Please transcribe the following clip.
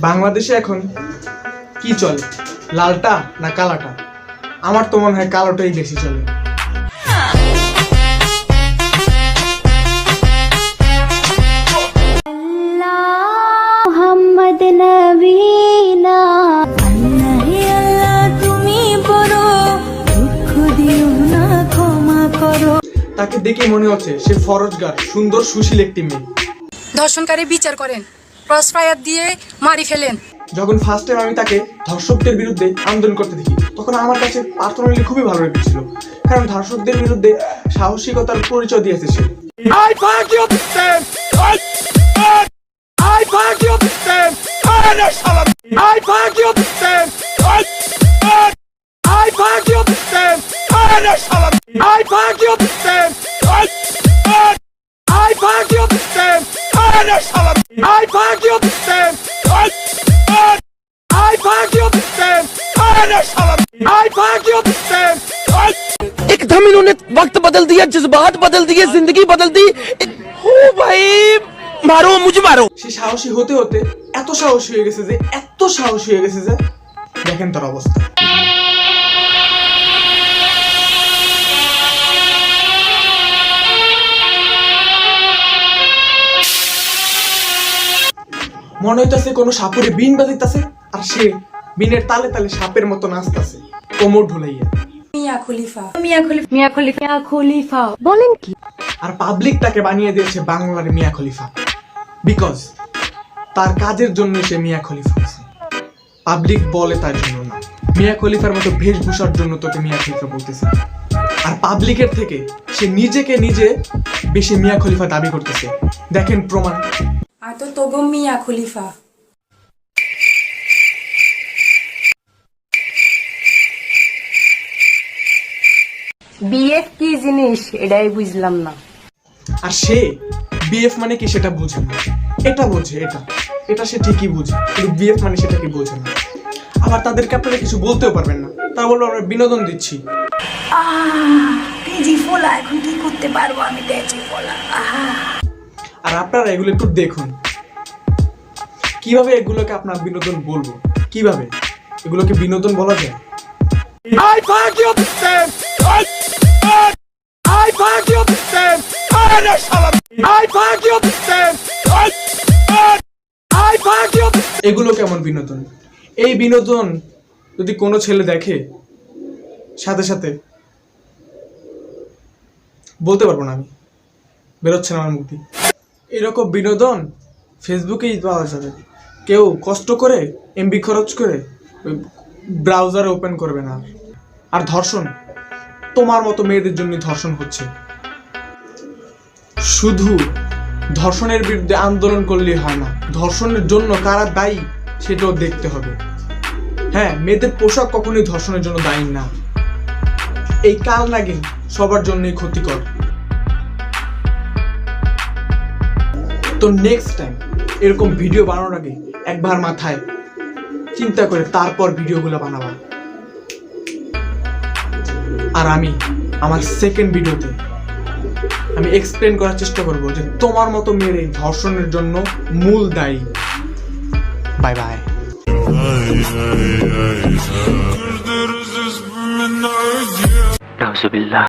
বাংলাদেশে এখন কি চলে, লালটা না কালাটা? আমার তো মনে হয় কালোটাই বেশি চলে। তাকে দেখে মনে হচ্ছে সে ফরজগার, সুন্দর সুশীল একটি মেয়ে। ধর্ষণকারী বিচার করেন, ক্রস ফায়ার দিয়ে মারি ফেলেন। যখন ফার্স্ট টাইম আমি তাকে ধর্ষকদের বিরুদ্ধে আন্দোলন করতে দেখি, তখন আমার কাছে পার্সোনালি খুবই ভালো লেগেছিল, কারণ ধর্ষকদের বিরুদ্ধে সাহসিকতার পরিচয় দিয়েছে সে। एकदम इन्होंने वक्त बदल दिया, जज्बात बदल दिए, जिंदगी बदल दी। हो भाई, मारो मुझे मारो। সে সাহসী হতে হতে এত সাহসী হয়ে গেছে যে দেখেন তার অবস্থা। মনে হইতাছে কোনো সাপুরে বিন বাজাইতাছে, আর সে বিনের তালে তালে সাপের মতো নাচতাছে কোমর ঢুলাইয়া। মিয়া খলিফা বলেন কি? আর পাবলিক তাকে বানিয়ে দিয়েছে বাংলার মিয়া খলিফা, বিকজ তার কাজের জন্য সে মিয়া খলিফা হয়েছে। পাবলিক বলে তার জন্য না, মিয়া খলিফার মতো বেশভূষার জন্য তোকে মিয়া খলিফা বলতেছে। আর পাবলিকের থেকে সে নিজেকে নিজে বেশি মিয়া খলিফা দাবি করতেছে। দেখেন প্রমাণ। আর তো তোগো মিয়া খলিফা। বিএফ কি জিনিস এটাই বুঝলাম না। আর সে বিএফ মানে কি সেটা বোঝে না, এটা বোঝে, এটা সে ঠিকই বোঝে, কিন্তু বিএফ মানে সেটা কি বোঝে না। আবার তাদেরকে আপনারা কিছু বলতেও পারবেন না, তা বলবো আমরা বিনোদন দিচ্ছি। এখন কি করতে পারবো আমি? আর আপনারা এগুলো একটু দেখুন, কিভাবে এগুলোকে আপনার বিনোদন বলবো, কিভাবে এগুলোকে বিনোদন বলা যায়। এগুলো কেমন বিনোদন? এই বিনোদন যদি কোনো ছেলে দেখে, সাথে সাথে বলতে পারবো না, আমি বেরোচ্ছে না আমার মুখ দিয়ে। এরকম বিনোদন ফেসবুকেই পাওয়া যাবে। কেউ কষ্ট করে এমবি খরচ করে ব্রাউজার ওপেন করবে না। আর ধর্ষণ, তোমার মতো মেয়েদের জন্য ধর্ষণ হচ্ছে। শুধু ধর্ষণের বিরুদ্ধে আন্দোলন করলেই হয় না, ধর্ষণের জন্য কারা দায়ী সেটাও দেখতে হবে। হ্যাঁ, মেয়েদের পোশাক কখনোই ধর্ষণের জন্য দায়ী না। এই কাল নাগিন সবার জন্যই ক্ষতিকর। তো নেক্সট টাইম এরকম ভিডিও বানানোর আগে একবার মাথায় চিন্তা করে তারপর ভিডিওগুলো বানাবা। আর আমি আমার সেকেন্ড ভিডিওতে আমি এক্সপ্লেন করার চেষ্টা করব যে তোমার মতো মেয়ের এই ধর্ষণের জন্য মূল দায়ী। Bye bye.